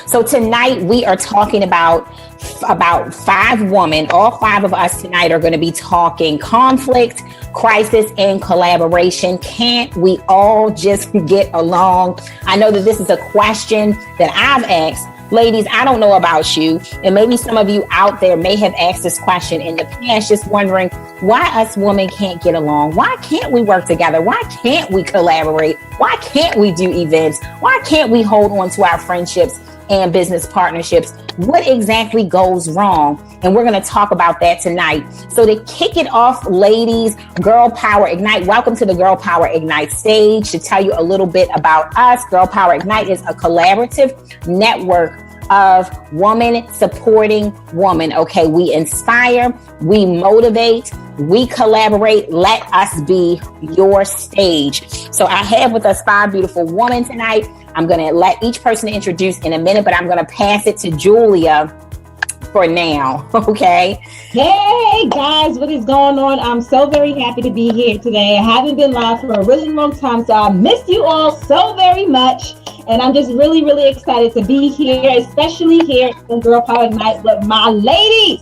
So tonight we are talking about 5 women. All 5 of us tonight are going to be talking conflict, crisis, and collaboration. Can't we all just get along? I know that this is a question that I've asked. Ladies, I don't know about you, and maybe some of you out there may have asked this question in the past, just wondering why us women can't get along. Why can't we work together? Why can't we collaborate? Why can't we do events? Why can't we hold on to our friendships and business partnerships? What exactly goes wrong? And we're going to talk about that tonight. So to kick it off, ladies, Girl Power Ignite, welcome to the Girl Power Ignite stage. To tell you a little bit about us, Girl Power Ignite is a collaborative network of woman supporting woman. Okay, we inspire, we motivate, we collaborate. Let us be your stage. So I have with us 5 beautiful women tonight. I'm going to let each person introduce in a minute, but I'm going to pass it to Julia for now. Okay. Hey guys, what is going on? I'm so very happy to be here today. I haven't been live for a really long time, so I miss you all so very much. And I'm just really, really excited to be here, especially here in Girl Power Night with my ladies.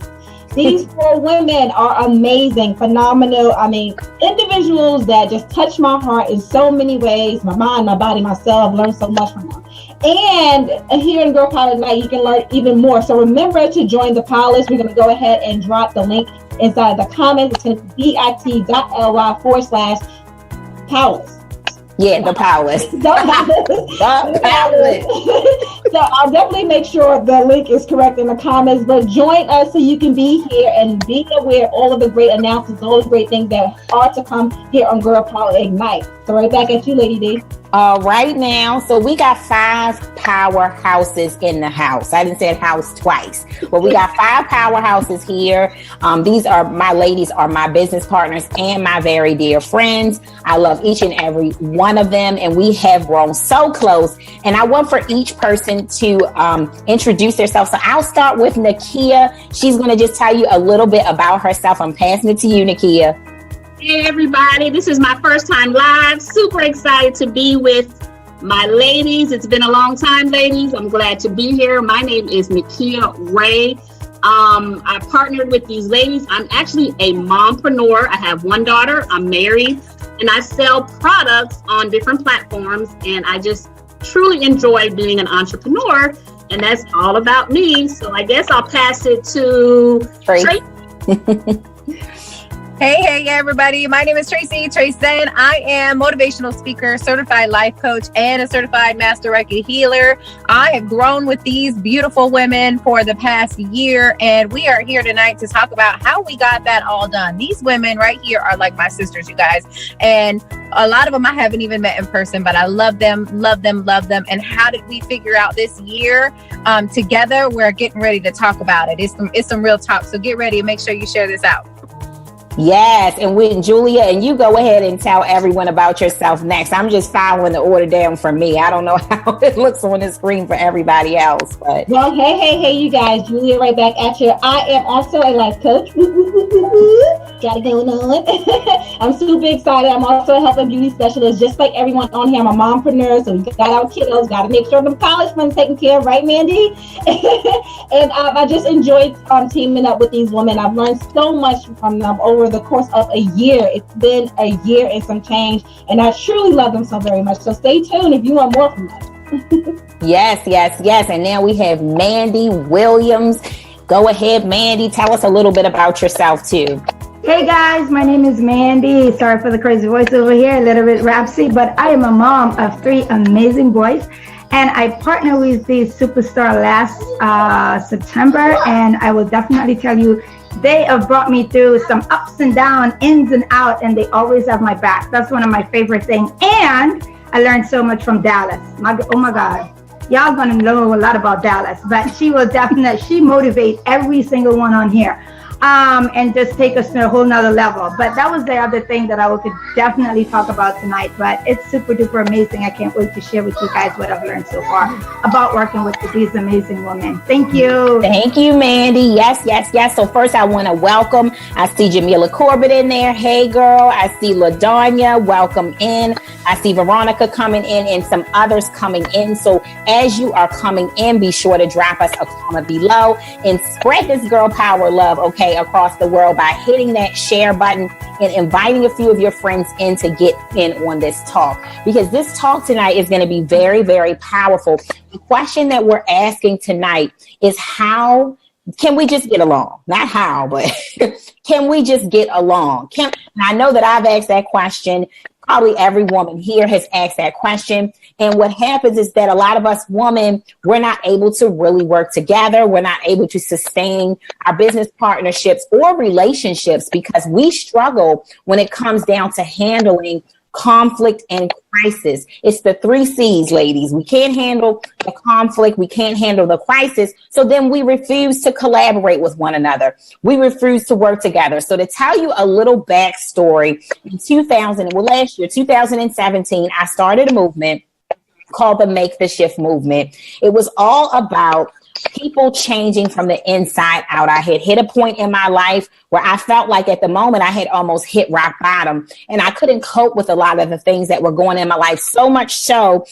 These 4 women are amazing, phenomenal. I mean, individuals that just touch my heart in so many ways. My mind, my body, myself. I've learned so much from them. And here in Girl Power Night, you can learn even more. So remember to join the Power List. We're going to go ahead and drop the link inside the comments. It's going to be bit.ly/Power List. Yeah, the Power List. So I'll definitely make sure the link is correct in the comments, but join us so you can be here and be aware of all of the great announcements, all the great things that are to come here on Girl Power Ignite. So right back at you, Lady D. Right now, so we got 5 powerhouses in the house. I didn't say house twice, but we got 5 powerhouses here. These are my ladies, are my business partners and my very dear friends. I love each and every one of them, and we have grown so close. And I want for each person to introduce themselves. So I'll start with Nakia. She's going to just tell you a little bit about herself. I'm passing it to you, Nakia. Hey everybody, this is my first time live. Super excited to be with my ladies. It's been a long time, ladies. I'm glad to be here. My name is Nakia Ray. I partnered with these ladies. I'm actually a mompreneur. I have 1 daughter. I'm married, and I sell products on different platforms. And I just truly enjoy being an entrepreneur. And that's all about me. So I guess I'll pass it to Tracy. Hey everybody, my name is Tracy Trayson. I am motivational speaker, certified life coach, and a certified master Reiki healer. I have grown with these beautiful women for the past year, and we are here tonight to talk about how we got that all done. These women right here are like my sisters, you guys, and a lot of them I haven't even met in person, but I love them. And how did we figure out this year together? We're getting ready to talk about it. It's some real talk, so get ready and make sure you share this out. Yes, and with Julia, and you go ahead and tell everyone about yourself next. I'm just following the order down for me. I don't know how it looks on the screen for everybody else, but well, hey, you guys, Julia, right back at you. I am also a life coach. Got it going on. I'm super excited. I'm also a health and beauty specialist, just like everyone on here. I'm a mompreneur, so we got our kiddos. Got to make sure the college fund's taken care of, right, Mandy? And I just enjoyed teaming up with these women. I've learned so much from them over the course of a year. It's been a year and some change, and I truly love them so very much. So stay tuned if you want more from them. Yes. And now we have Mandy Williams. Go ahead, Mandy. Tell us a little bit about yourself too. Hey guys, my name is Mandy. Sorry for the crazy voice over here, a little bit rapsy, but I am a mom of 3 amazing boys. And I partnered with the superstar last September, and I will definitely tell you, they have brought me through some ups and downs, ins and outs, and they always have my back. That's one of my favorite things. And I learned so much from Dallas. Oh my God. Y'all gonna know a lot about Dallas, but she will definitely, she motivates every single one on here. and just take us to a whole nother level. But that was the other thing that I could definitely talk about tonight. But it's super duper amazing. I can't wait to share with you guys what I've learned so far about working with these amazing women. Thank you. Thank you, Mandy. Yes. So first I want to welcome, I see Jamila Corbett in there. Hey girl. I see LaDonya. Welcome in. I see Veronica coming in and some others coming in. So as you are coming in, be sure to drop us a comment below and spread this girl power love, okay, across the world by hitting that share button and inviting a few of your friends in to get in on this talk, because this talk tonight is going to be very, very powerful. The question that we're asking tonight is, how can we just get along? Not how, but can we just get along? I know that I've asked that question. Probably every woman here has asked that question. And what happens is that a lot of us women, we're not able to really work together. We're not able to sustain our business partnerships or relationships because we struggle when it comes down to handling conflict and crisis. It's the 3 C's, ladies. We can't handle the conflict. We can't handle the crisis. So then we refuse to collaborate with one another. We refuse to work together. So to tell you a little backstory, in 2017, I started a movement called the Make the Shift movement. It was all about people changing from the inside out. I had hit a point in my life where I felt like at the moment I had almost hit rock bottom and I couldn't cope with a lot of the things that were going in my life. So much so,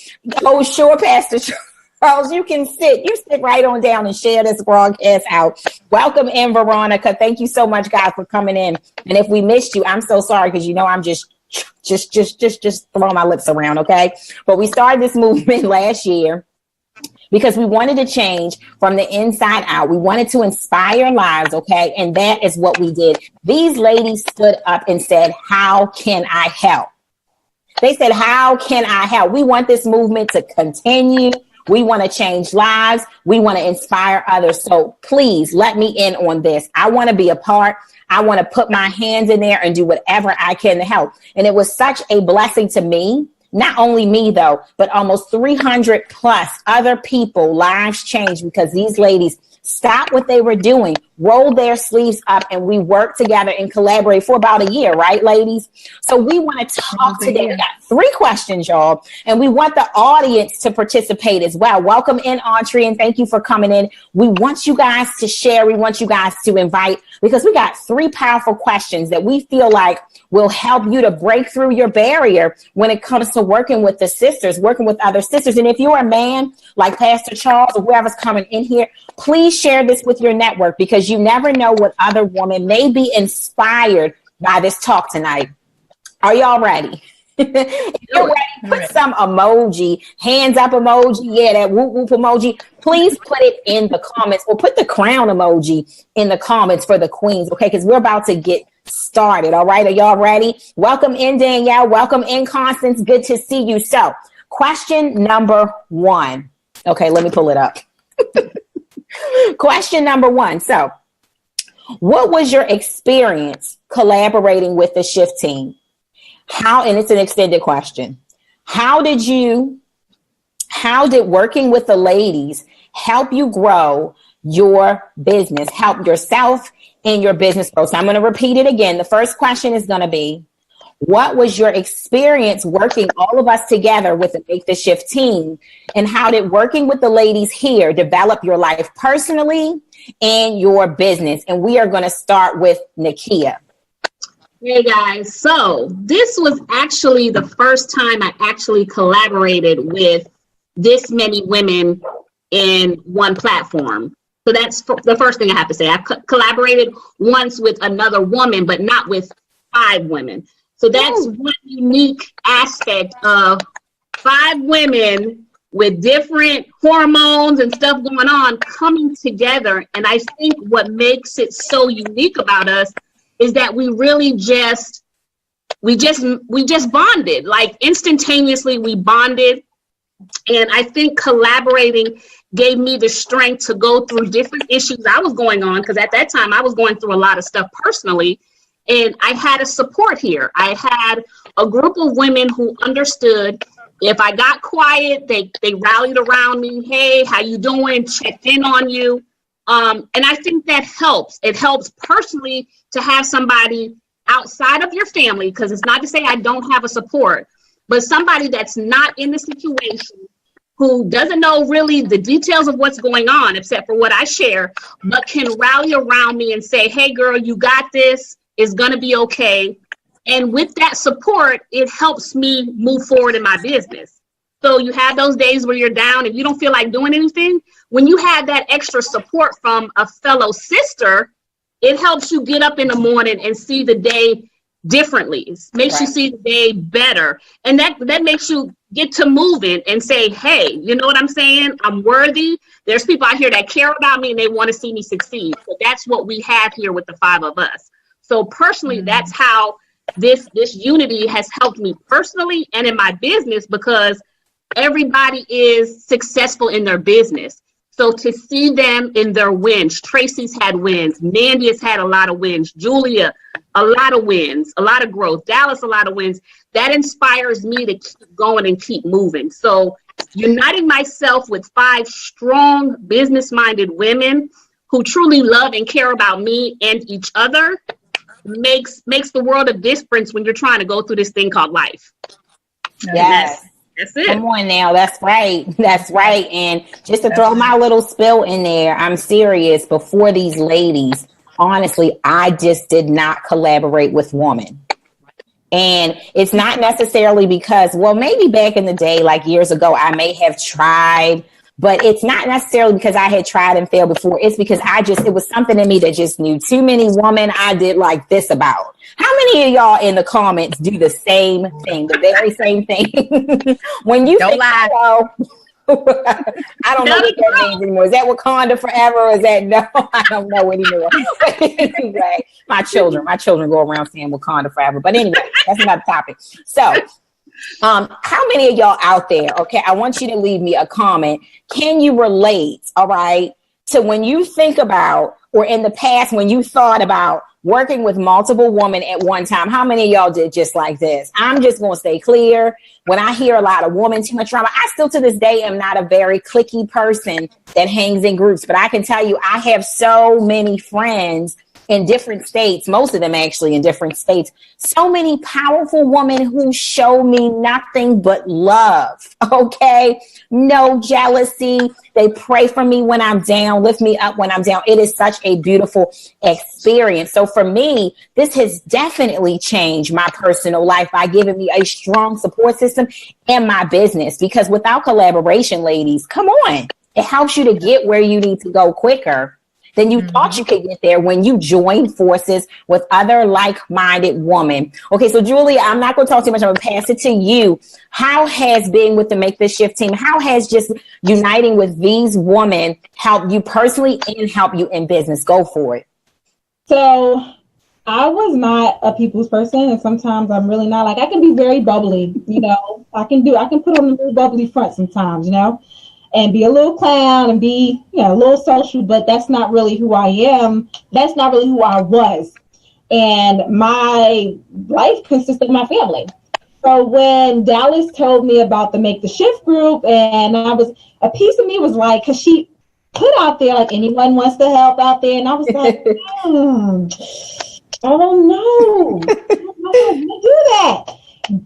oh, sure, Pastor Charles, you can sit. You sit right on down and share this broadcast out. Welcome in, Veronica. Thank you so much, guys, for coming in. And if we missed you, I'm so sorry because you know I'm just throwing my lips around, okay? But we started this movement last year because we wanted to change from the inside out. We wanted to inspire lives, okay? And that is what we did. These ladies stood up and said, how can I help? They said, how can I help? We want this movement to continue. We want to change lives. We want to inspire others. So please let me in on this. I want to be a part. I want to put my hands in there and do whatever I can to help. And it was such a blessing to me. Not only me, though, but almost 300 plus other people lives changed because these ladies stopped what they were doing, rolled their sleeves up, and we worked together and collaborate for about a year, right, ladies? So we want to talk today. We got 3 questions, y'all, and we want the audience to participate as well. Welcome in, Audrey, and thank you for coming in. We want you guys to share. We want you guys to invite, because we got 3 powerful questions that we feel like will help you to break through your barrier when it comes to working with the sisters, working with other sisters. And if you're a man like Pastor Charles or whoever's coming in here, please share this with your network, because you never know what other woman may be inspired by this talk tonight. Are y'all ready? If you're ready, put some emoji, hands up emoji. Yeah, that whoop whoop emoji. Please put it in the comments, or put the crown emoji in the comments for the queens, okay? Because we're about to get started. All right. Are y'all ready? Welcome in, Danielle. Welcome in, Constance. Good to see you. So question number 1. Okay, let me pull it up. Question number 1. So what was your experience collaborating with the Shift team? And it's an extended question. How did working with the ladies help you grow your business, help yourself in your business growth? So I'm going to repeat it again. The first question is going to be, what was your experience working all of us together with the Make the Shift team? And how did working with the ladies here develop your life personally and your business? And we are going to start with Nakia. Hey guys, so this was actually the first time I actually collaborated with this many women in one platform. So that's the first thing I have to say. I collaborated once with another woman, but not with 5 women. So that's one unique aspect of 5 women with different hormones and stuff going on coming together. And I think what makes it so unique about us is that we really just bonded, like instantaneously we bonded. And I think collaborating gave me the strength to go through different issues I was going on, because at that time I was going through a lot of stuff personally, and I had a support here. I had a group of women who understood if I got quiet, they rallied around me. Hey, how you doing? Checked in on you. And I think that helps. It helps personally to have somebody outside of your family, because it's not to say I don't have a support, but somebody that's not in the situation, who doesn't know really the details of what's going on, except for what I share, but can rally around me and say, hey, girl, you got this. It's going to be okay. And with that support, it helps me move forward in my business. So you have those days where you're down and you don't feel like doing anything. When you have that extra support from a fellow sister, it helps you get up in the morning and see the day differently. It makes you see the day better. And that makes you get to moving and say, hey, you know what I'm saying? I'm worthy. There's people out here that care about me and they want to see me succeed. So that's what we have here with the 5 of us. So personally, that's how this unity has helped me personally and in my business, because everybody is successful in their business. So to see them in their wins, Tracy's had wins, Mandy has had a lot of wins, Julia, a lot of wins, a lot of growth, Dallas, a lot of wins, that inspires me to keep going and keep moving. So uniting myself with 5 strong business-minded women who truly love and care about me and each other makes the world a difference when you're trying to go through this thing called life. Yes. That's it. Come on now. That's right. That's right. And just to throw my little spill in there, I'm serious. Before these ladies, honestly, I just did not collaborate with women. And it's not necessarily because, well, maybe back in the day, like years ago, I may have tried, but it's not necessarily because I had tried and failed before. It's because it was something in me that just knew too many women I did like this about. How many of y'all in the comments do the same thing, the very same thing? When you don't lie. Hello, I don't know what that means anymore. Is that Wakanda forever? Or is that no? I don't know anymore. But anyway, my children go around saying Wakanda forever. But anyway, that's another topic. So, how many of y'all out there? Okay, I want you to leave me a comment. Can you relate? All right, to when you think about, or in the past when you thought about working with multiple women at one time, how many of y'all did just like this? I'm just going to stay clear. When I hear a lot of women, too much drama, I still to this day am not a very cliquey person that hangs in groups. But I can tell you, I have so many friends in different states, most of them actually in different states. So many powerful women who show me nothing but love. Okay. No jealousy. They pray for me when I'm down, lift me up when I'm down. It is such a beautiful experience. So for me, this has definitely changed my personal life by giving me a strong support system in my business, because without collaboration, ladies, come on, it helps you to get where you need to go quicker than you thought you could get there when you join forces with other like-minded women. Okay, so Julia, I'm not going to talk too much. I'm going to pass it to you. How has being with the Make This Shift team, how has just uniting with these women helped you personally and help you in business? Go for it. So I was not a people's person, and sometimes I'm really not. Like, I can be very bubbly, I can put on a little bubbly front sometimes, and be a little clown and be, a little social, but that's not really who I am. That's not really who I was. And my life consists of my family. So when Dallas told me about the Make the Shift group, and a piece of me was like, because she put out there, like, anyone wants to help out there. And I was like, I don't know. I don't know how to do that.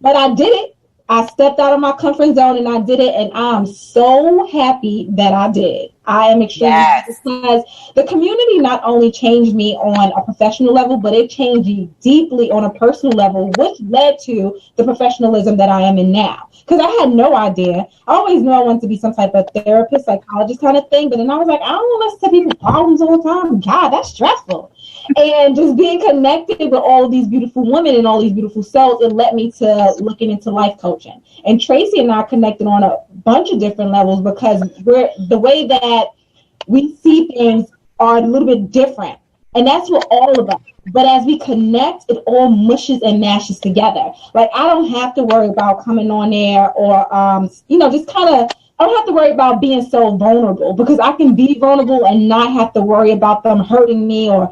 But I did it. I stepped out of my comfort zone and I did it, and I'm so happy that I did. I am extremely happy because the community not only changed me on a professional level, but it changed me deeply on a personal level, which led to the professionalism that I am in now. Because I had no idea. I always knew I wanted to be some type of therapist, psychologist kind of thing, but then I was like, I don't want to listen to people's problems all the time. God, that's stressful. And just being connected with all of these beautiful women and all these beautiful souls, it led me to looking into life coaching. And Tracy and I connected on a bunch of different levels because the way that we see things are a little bit different. And that's what all of us. But as we connect, it all mushes and mashes together. Like, I don't have to worry about coming on there or, just kind of, I don't have to worry about being so vulnerable, because I can be vulnerable and not have to worry about them hurting me or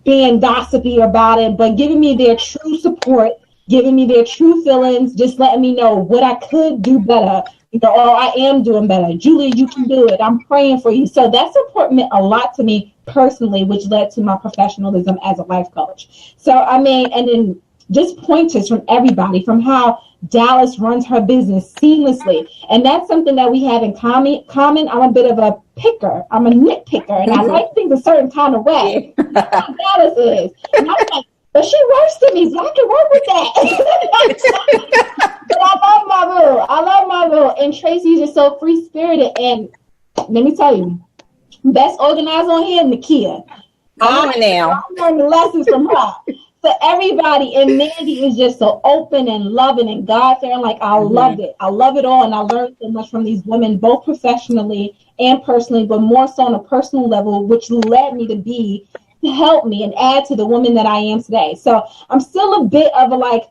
being gossipy about it, but giving me their true support, giving me their true feelings, just letting me know what I could do better, or I am doing better. Julia, you can do it. I'm praying for you. So that support meant a lot to me personally, which led to my professionalism as a life coach. So, I mean, and then just pointers from everybody, from how Dallas runs her business seamlessly. And that's something that we have in common. I'm a bit of a picker. I'm a nitpicker, and I like things a certain kind of way. That's how Dallas is. And I'm like, but she works to me, so I can work with that. But I love my boo. And Tracy's just so free-spirited. And let me tell you, best organizer on here, Nakia. Come on now. I learned the lessons from her. So everybody, and Mandy is just so open and loving and God-fearing. Like, I loved it. I love it all. And I learned so much from these women, both professionally and personally, but more so on a personal level, which led me to help me and add to the woman that I am today. So I'm still a bit of a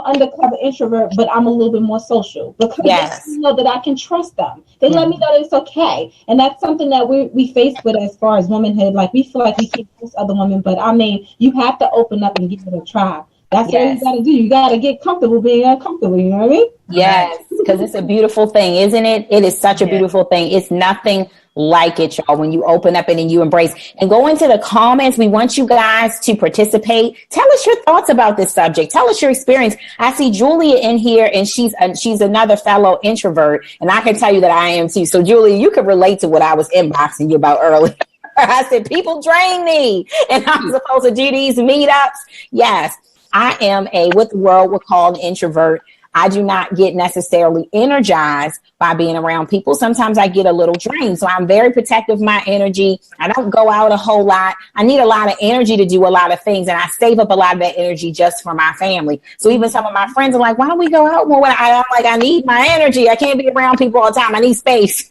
undercover introvert, but I'm a little bit more social because they know that I can trust them. They let me know that it's okay. And that's something that we face with as far as womanhood. Like, we feel like we can't trust other women, but I mean, you have to open up and give it a try. That's what you got to do. You got to get comfortable being uncomfortable. You know what I mean? Yes, because it's a beautiful thing, isn't it? It is such a beautiful thing. It's nothing like it, y'all, when you open up and you embrace and go into the comments. We want you guys to participate. Tell us your thoughts about this subject. Tell us your experience. I see Julia in here, and she's another fellow introvert, and I can tell you that I am too. So Julia, you could relate to what I was inboxing you about earlier. I said, people drain me, and I'm supposed to do these meetups. Yes, I am what the world would call an introvert. I do not get necessarily energized by being around people. Sometimes I get a little drained. So I'm very protective of my energy. I don't go out a whole lot. I need a lot of energy to do a lot of things. And I save up a lot of that energy just for my family. So even some of my friends are like, why don't we go out more? I'm like, I need my energy. I can't be around people all the time. I need space.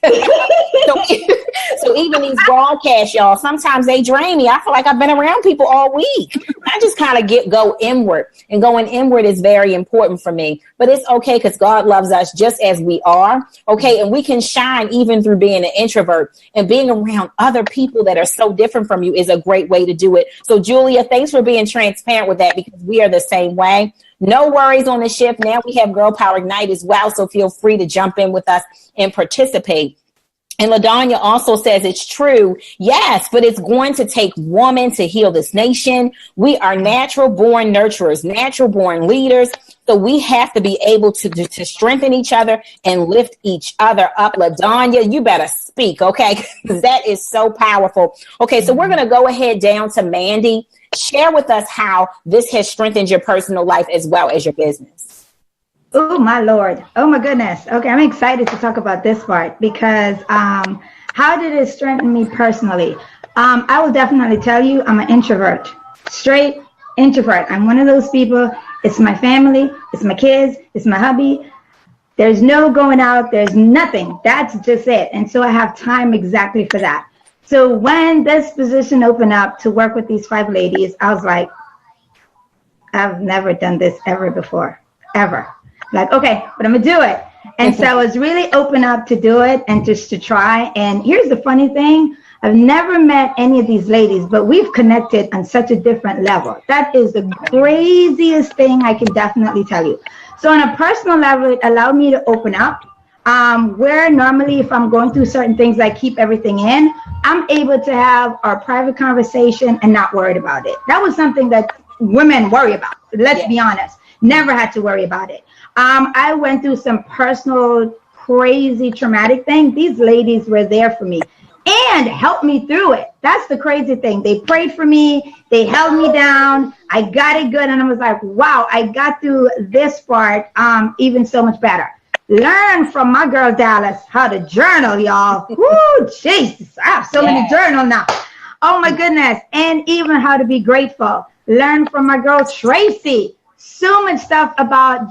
So even these broadcasts, y'all, sometimes they drain me. I feel like I've been around people all week. I just kind of go inward, and going inward is very important for me. But it's okay, because God loves us just as we are. Okay. And we can shine even through being an introvert, and being around other people that are so different from you is a great way to do it. So Julia, thanks for being transparent with that, because we are the same way. No worries on the shift. Now we have Girl Power Ignite as well. So feel free to jump in with us and participate. And LaDonya also says it's true. Yes, but it's going to take women to heal this nation. We are natural born nurturers, natural born leaders. So we have to be able to strengthen each other and lift each other up. LaDonya, you better speak, okay? Because that is so powerful. Okay, so we're going to go ahead down to Mandy. Share with us how this has strengthened your personal life as well as your business. Oh, my Lord. Oh, my goodness. Okay, I'm excited to talk about this part, because how did it strengthen me personally? I will definitely tell you, I'm an introvert, straight introvert. I'm one of those people. It's my family. It's my kids. It's my hubby. There's no going out. There's nothing. That's just it. And so I have time exactly for that. So when this position opened up to work with these 5 ladies, I was like, I've never done this ever before, ever. Like, okay, but I'm gonna do it. And so I was really open up to do it and just to try. And here's the funny thing. I've never met any of these ladies, but we've connected on such a different level. That is the craziest thing I can definitely tell you. So on a personal level, it allowed me to open up. Where normally if I'm going through certain things, I keep everything in, I'm able to have our private conversation and not worried about it. That was something that women worry about. Let's be honest. Never had to worry about it. I went through some personal, crazy, traumatic thing. These ladies were there for me and helped me through it. That's the crazy thing. They prayed for me. They held me down. I got it good. And I was like, wow, I got through this part even so much better. Learn from my girl Dallas how to journal, y'all. Woo, Jesus. I have so many journals now. Oh, my goodness. And even how to be grateful. Learn from my girl Tracy. So much stuff about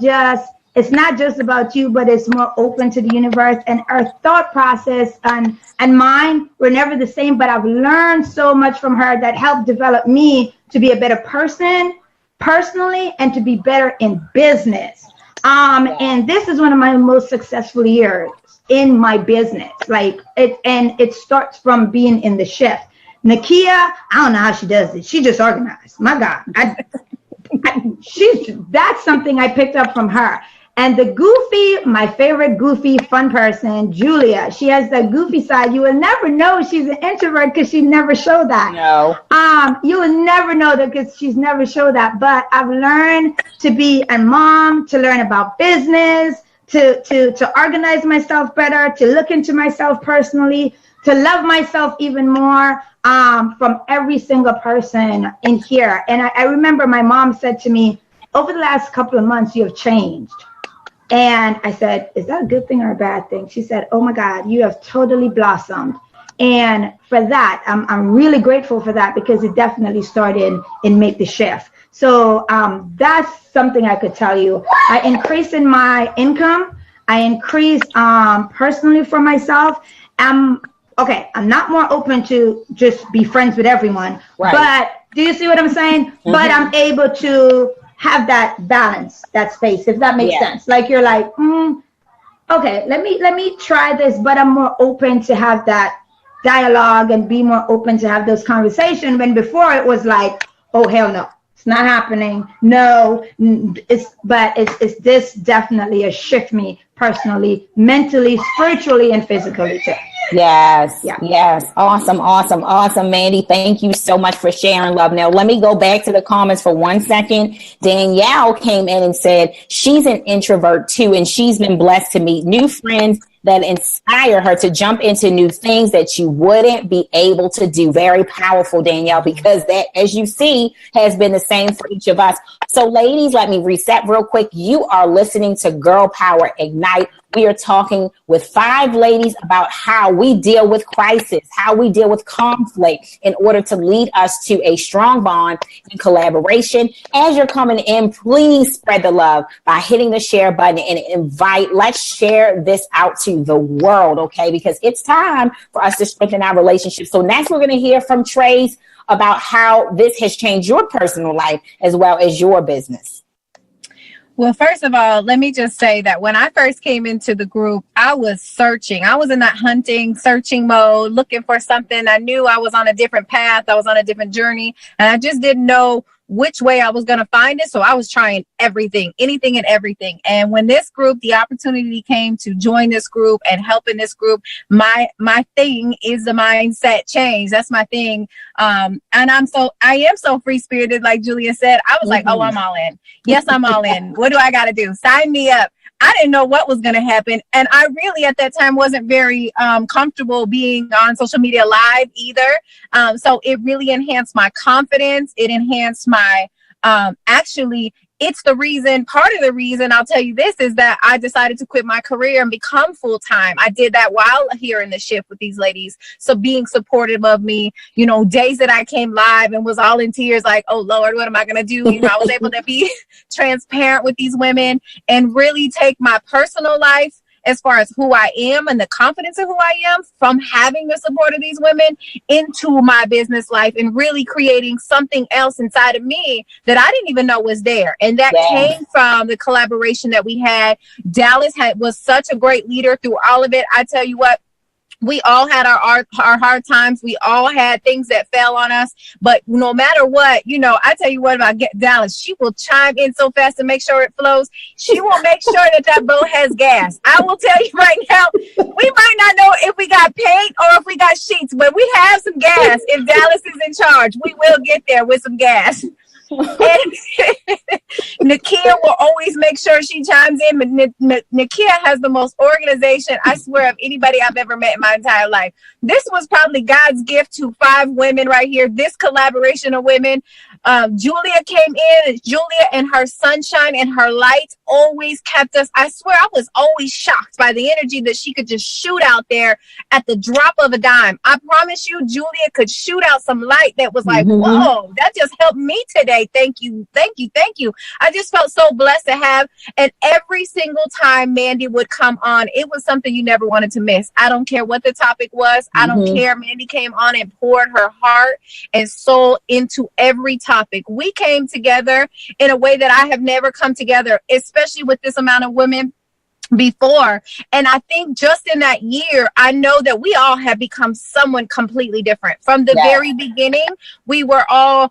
it's not just about you, but it's more open to the universe. And our thought process and mine were never the same, but I've learned so much from her that helped develop me to be a better person personally and to be better in business. And this is one of my most successful years in my business. Like it starts from being in the shift. Nakia, I don't know how she does it. She just organized. My God. That's something I picked up from her. And my favorite goofy, fun person, Julia, she has that goofy side. You will never know she's an introvert because she never showed that. No. You will never know that because she's never showed that. But I've learned to be a mom, to learn about business, to organize myself better, to look into myself personally, to love myself even more, from every single person in here. And I remember my mom said to me, over the last couple of months, you have changed. And I said, is that a good thing or a bad thing? She said, oh my God, you have totally blossomed. And for that, I'm really grateful for that, because it definitely started and made the shift. So that's something I could tell you. I increased in my income. I increased personally for myself. I'm not more open to just be friends with everyone. Right. But do you see what I'm saying? Mm-hmm. But I'm able to have that balance, that space, if that makes sense. Like you're like, okay, let me try this, but I'm more open to have that dialogue and be more open to have those conversations, when before it was like, oh hell no, it's not happening. No, it's this definitely has shifted me personally, mentally, spiritually, and physically too. Yes. Awesome, Mandy. Thank you so much for sharing, love. Now, let me go back to the comments for 1 second. Danielle came in and said she's an introvert too, and she's been blessed to meet new friends that inspire her to jump into new things that you wouldn't be able to do. Very powerful, Danielle, because that, as you see, has been the same for each of us. So ladies, let me reset real quick. You are listening to Girl Power Ignite. We are talking with 5 ladies about how we deal with crisis, how we deal with conflict in order to lead us to a strong bond and collaboration. As you're coming in, please spread the love by hitting the share button and invite. Let's share this out to the world, okay? Because it's time for us to strengthen our relationship. So next, we're going to hear from Trace about how this has changed your personal life as well as your business. Well, first of all, let me just say that when I first came into the group, I was searching. I was in that searching mode, looking for something. I knew I was on a different path. I was on a different journey, and I just didn't know which way I was going to find it. So I was trying everything, anything and everything. And when this group, the opportunity came to join this group and help in this group, my thing is the mindset change. That's my thing. And I am so free spirited. Like Julia said, I was like, oh, I'm all in. Yes, I'm all in. What do I got to do? Sign me up. I didn't know what was going to happen. And I really, at that time, wasn't very comfortable being on social media live either. So it really enhanced my confidence. It enhanced my, it's part of the reason I'll tell you this is that I decided to quit my career and become full-time. I did that while here in the shift with these ladies. So being supportive of me, days that I came live and was all in tears, like, oh Lord, what am I going to do? I was able to be transparent with these women and really take my personal life as far as who I am and the confidence of who I am from having the support of these women into my business life and really creating something else inside of me that I didn't even know was there. And that came from the collaboration that we had. Dallas was such a great leader through all of it. I tell you what, we all had our hard times. We all had things that fell on us. But no matter what, I tell you what about Dallas, she will chime in so fast to make sure it flows. She will make sure that boat has gas. I will tell you right now, we might not know if we got paint or if we got sheets, but we have some gas. If Dallas is in charge, we will get there with some gas. And Nakia will always make sure she chimes in. But Nakia has the most organization, I swear, of anybody I've ever met in my entire life. This was probably God's gift to 5 women right here. This collaboration of women. Julia came in. Julia and her sunshine and her light always kept us. I swear, I was always shocked by the energy that she could just shoot out there at the drop of a dime. I promise you, Julia could shoot out some light that was like, whoa, that just helped me today. Thank you. I just felt so blessed to have. And every single time Mandy would come on, it was something you never wanted to miss. I don't care what the topic was. I don't care. Mandy came on and poured her heart and soul into every topic. We came together in a way that I have never come together, especially with this amount of women. before. And I think just in that year, I know that we all have become someone completely different. From the very beginning, we were all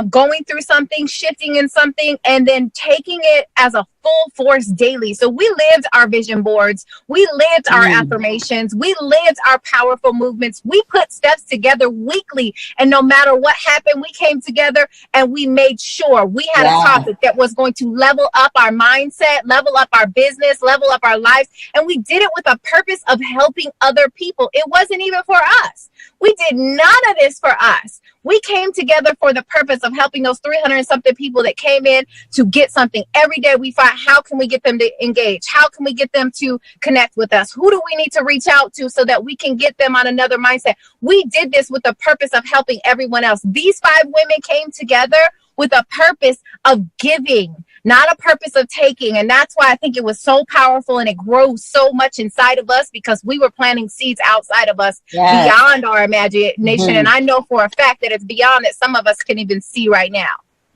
going through something, shifting in something, and then taking it as a full force daily. So we lived our vision boards. We lived our affirmations. We lived our powerful movements. We put steps together weekly. And no matter what happened, we came together and we made sure we had a topic that was going to level up our mindset, level up our business, level up our lives. And we did it with a purpose of helping other people. It wasn't even for us. We did none of this for us. We came together for the purpose of helping those 300 and something people that came in to get something. Every day we find, how can we get them to engage? How can we get them to connect with us? Who do we need to reach out to so that we can get them on another mindset? We did this with the purpose of helping everyone else. These 5 women came together with a purpose of giving, not a purpose of taking. And that's why I think it was so powerful, and it grows so much inside of us, because we were planting seeds outside of us beyond our imagination. And I know for a fact that it's beyond that some of us can even see right now.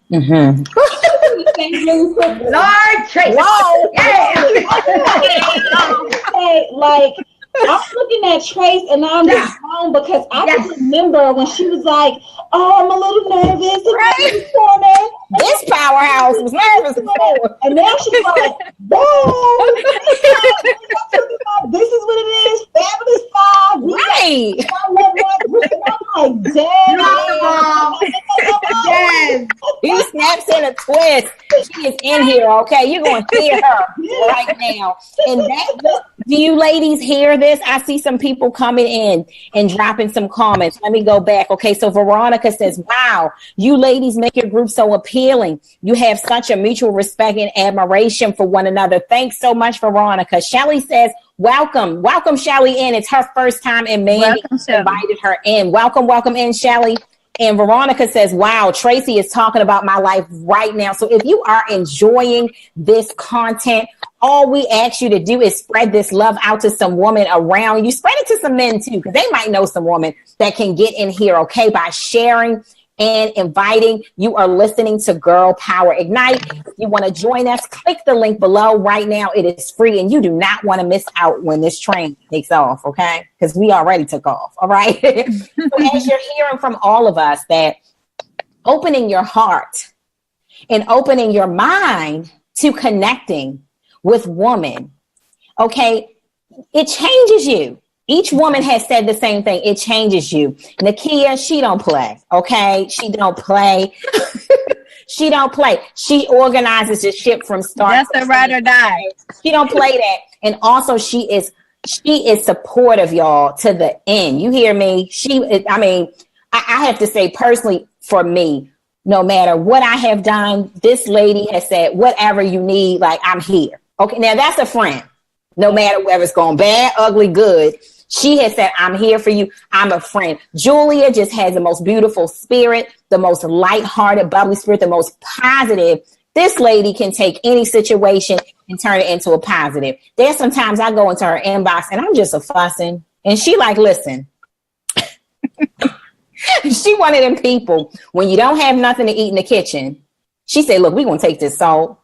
Lord Tracy. Whoa. Hey, like, I'm looking at Trace and I'm just wrong, because I can remember when she was like, "Oh, I'm a little nervous." This powerhouse was nervous before. And now she's like, "Whoa, this is what it is. Fabulous 5. Right. I'm like, damn. Yes. He snaps in a twist. She is in here, okay? You're going to hear her right now. And that, do you ladies hear this? I see some people coming in and dropping some comments. Let me go back. Okay, so Veronica says, wow, you ladies make your group so appealing. You have such a mutual respect and admiration for one another. Thanks so much, Veronica. Shelly says, welcome Shelly in. It's her first time, and Mandy invited her in. Welcome in, Shelly. And Veronica says, wow, Tracy is talking about my life right now. So if you are enjoying this content, all we ask you to do is spread this love out to some woman around you. Spread it to some men too, because they might know some woman that can get in here, okay, by sharing and inviting. You are listening to Girl Power Ignite. If you want to join us, click the link below right now. It is free, and you do not want to miss out when this train takes off, okay? Because we already took off, all right? So as you're hearing from all of us, that opening your heart and opening your mind to connecting with women, okay, it changes you. Each woman has said the same thing. It changes you. Nakia, she don't play, okay? She don't play. She don't play. She organizes the ship from start. That's a ride or die. She don't play that. And also she is supportive, y'all, to the end. You hear me? I have to say personally, for me, no matter what I have done, this lady has said, whatever you need, like, I'm here. Okay, now that's a friend. No matter whether it's going bad, ugly, good, she has said, I'm here for you. I'm a friend. Julia just has the most beautiful spirit, the most lighthearted, bubbly spirit, the most positive. This lady can take any situation and turn it into a positive. There's sometimes I go into her inbox and I'm just a fussing. And she like, listen, she one of them people, when you don't have nothing to eat in the kitchen, she said, look, we're going to take this salt.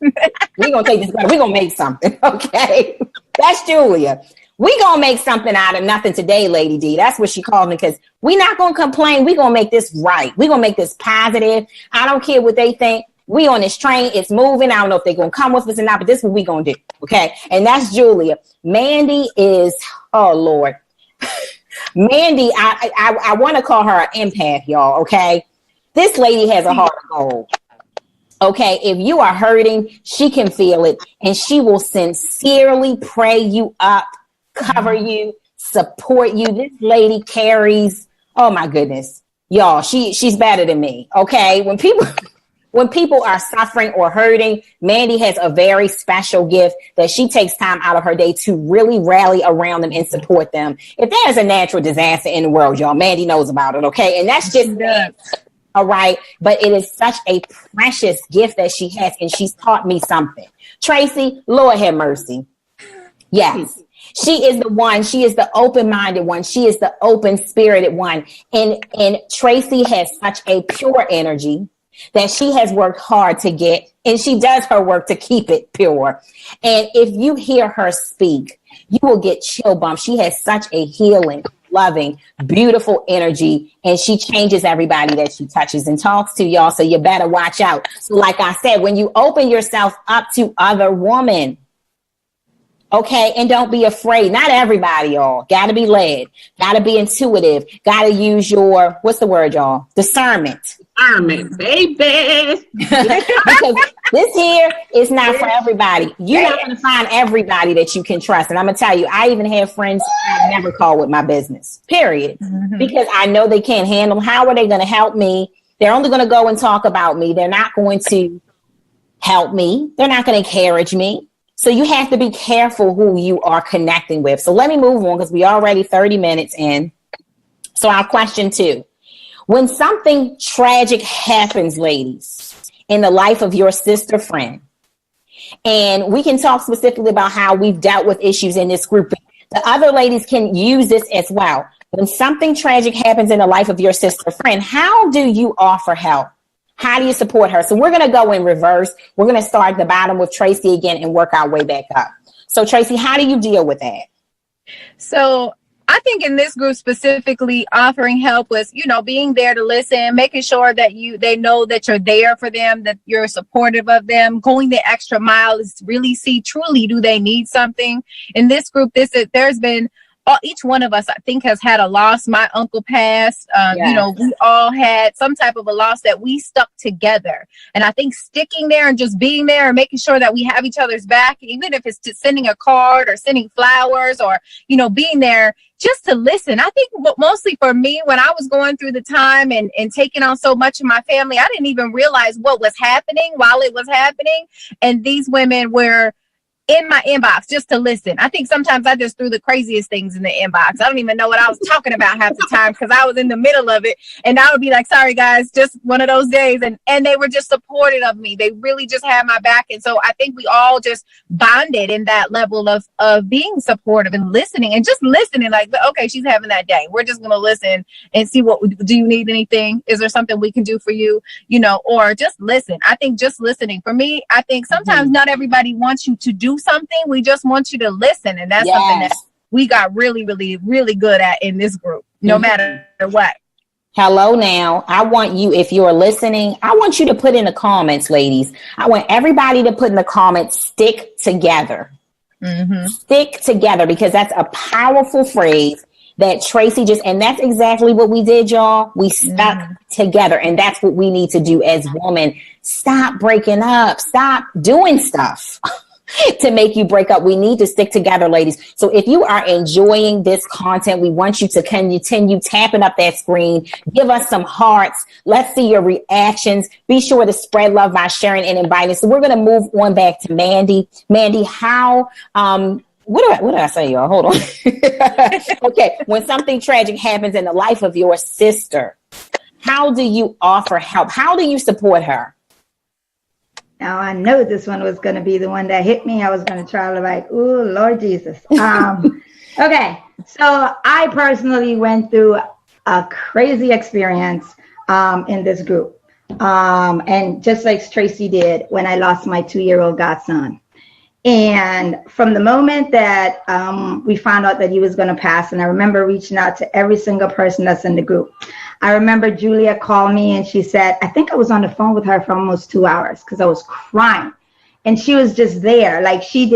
We're going to take this butter. We're going to make something. Okay. That's Julia. We're going to make something out of nothing today, Lady D. That's what she called me, because we're not going to complain. We're going to make this right. We're going to make this positive. I don't care what they think. We on this train. It's moving. I don't know if they're going to come with us or not, but this is what we're going to do. Okay. And that's Julia. Mandy is, oh, Lord. Mandy, I want to call her an empath, y'all. Okay. This lady has a heart of gold. Okay, if you are hurting, she can feel it, and she will sincerely pray you up, cover you, support you. This lady carries, oh my goodness, y'all, she's better than me. Okay, when people are suffering or hurting, Mandy has a very special gift that she takes time out of her day to really rally around them and support them. If there's a natural disaster in the world, y'all, Mandy knows about it. Okay, and that's just all right. But it is such a precious gift that she has, and she's taught me something. Tracy, Lord have mercy. Yes. She is the one. She is the open-minded one. She is the open-spirited one. And Tracy has such a pure energy. that she has worked hard to get, and she does her work to keep it pure. And if you hear her speak, you will get chill bumps. She has such a healing, loving, beautiful energy, and she changes everybody that she touches and talks to, y'all. So you better watch out. So like I said, when you open yourself up to other women, okay, and don't be afraid. Not everybody, y'all. Got to be led. Got to be intuitive. Got to use your, what's the word, y'all? Discernment. Discernment, baby. Because this here is not for everybody. You're not going to find everybody that you can trust. And I'm going to tell you, I even have friends I never call with my business, period. Because I know they can't handle. How are they going to help me? They're only going to go and talk about me. They're not going to help me. They're not going to encourage me. So you have to be careful who you are connecting with. So let me move on because we already 30 minutes in. So our question 2. When something tragic happens, ladies, in the life of your sister friend, and we can talk specifically about how we've dealt with issues in this group. The other ladies can use this as well. When something tragic happens in the life of your sister friend, how do you offer help? How do you support her? So we're going to go in reverse. We're going to start at the bottom with Tracy again and work our way back up. So Tracy, how do you deal with that? So I think in this group specifically, offering help was, being there to listen, making sure that they know that you're there for them, that you're supportive of them, going the extra mile is really see truly do they need something. In this group, there's been each one of us, I think, has had a loss. My uncle passed. Yes. We all had some type of a loss that we stuck together. And I think sticking there and just being there and making sure that we have each other's back, even if it's just sending a card or sending flowers or, being there just to listen. I think mostly for me, when I was going through the time and taking on so much of my family, I didn't even realize what was happening while it was happening. And these women were in my inbox just to listen. I think sometimes I just threw the craziest things in the inbox. I don't even know what I was talking about half the time because I was in the middle of it. And I would be like, sorry, guys, just one of those days. And they were just supportive of me. They really just had my back. And so I think we all just bonded in that level of being supportive and listening and just listening like, okay, she's having that day. We're just going to listen and see do you need anything? Is there something we can do for you? Or just listen. I think just listening for me, I think sometimes not everybody wants you to do something. We just want you to listen, and that's something that we got really, really, really good at in this group, no matter what. Hello now. I want you, if you're listening, I want you to put in the comments, ladies. I want everybody to put in the comments, stick together. Stick together, because that's a powerful phrase that Tracy and that's exactly what we did, y'all. We stuck together, and that's what we need to do as women. Stop breaking up. Stop doing stuff to make you break up. We need to stick together, ladies. So if you are enjoying this content, we want you to continue tapping up that screen. Give us some hearts. Let's see your reactions. Be sure to spread love by sharing and inviting. So we're going to move on back to Mandy. Mandy, how, what did I say, y'all? Hold on. Okay. When something tragic happens in the life of your sister, how do you offer help? How do you support her? Now, I know this one was going to be the one that hit me. I was going to try to ooh, Lord Jesus. Okay. So I personally went through a crazy experience in this group. And just like Tracy did when I lost my 2-year-old godson. And from the moment that we found out that he was going to pass, and I remember reaching out to every single person that's in the group. I remember Julia called me and she said, I think I was on the phone with her for almost 2 hours because I was crying. And she was just there. She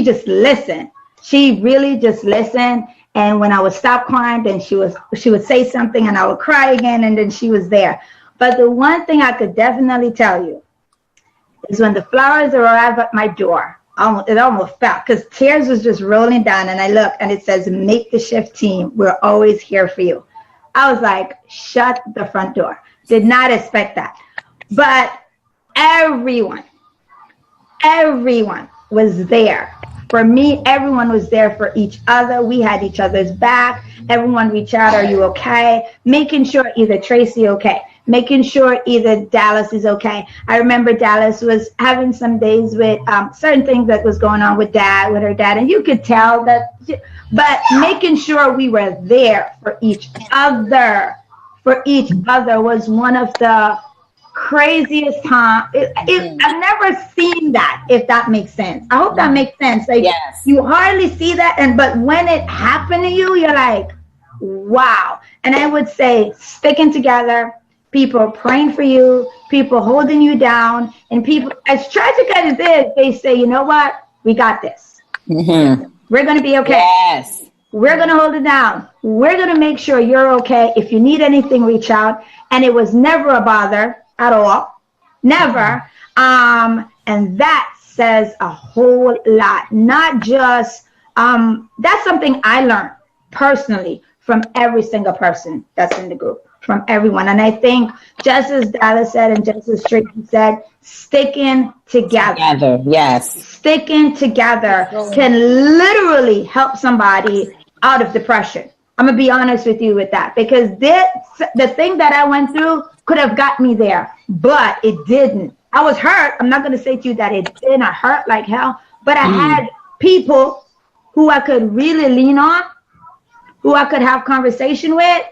just listened. She really just listened. And when I would stop crying, then she would say something and I would cry again. And then she was there. But the one thing I could definitely tell you is when the flowers arrived at my door, it almost fell because tears was just rolling down. And I look and it says, make the shift team. We're always here for you. I was like, shut the front door. Did not expect that. But everyone was there. For me, everyone was there for each other. We had each other's back. Everyone reached out, are you okay? Making sure either Tracy okay. Making sure either Dallas is okay. I remember Dallas was having some days with certain things that was going on with her dad. And you could tell that, but making sure we were there for each other was one of the craziest time. I've never seen that, if that makes sense. I hope that makes sense. Like, yes. You hardly see that, but when it happened to you, you're like, wow. And I would say sticking together, people praying for you, people holding you down, and people, as tragic as it is, they say, you know what? We got this. Mm-hmm. We're going to be okay. Yes. We're going to hold it down. We're going to make sure you're okay. If you need anything, reach out. And it was never a bother at all. Never. And that says a whole lot. Not just, that's something I learned personally from every single person that's in the group, from everyone. And I think just as Dallas said and just as Tracy said, sticking together. Yes. Sticking together can literally help somebody out of depression. I'm going to be honest with you with that, because the thing that I went through could have got me there, but it didn't. I was hurt. I'm not going to say to you that it didn't. I hurt like hell, but I had people who I could really lean on, who I could have conversation with.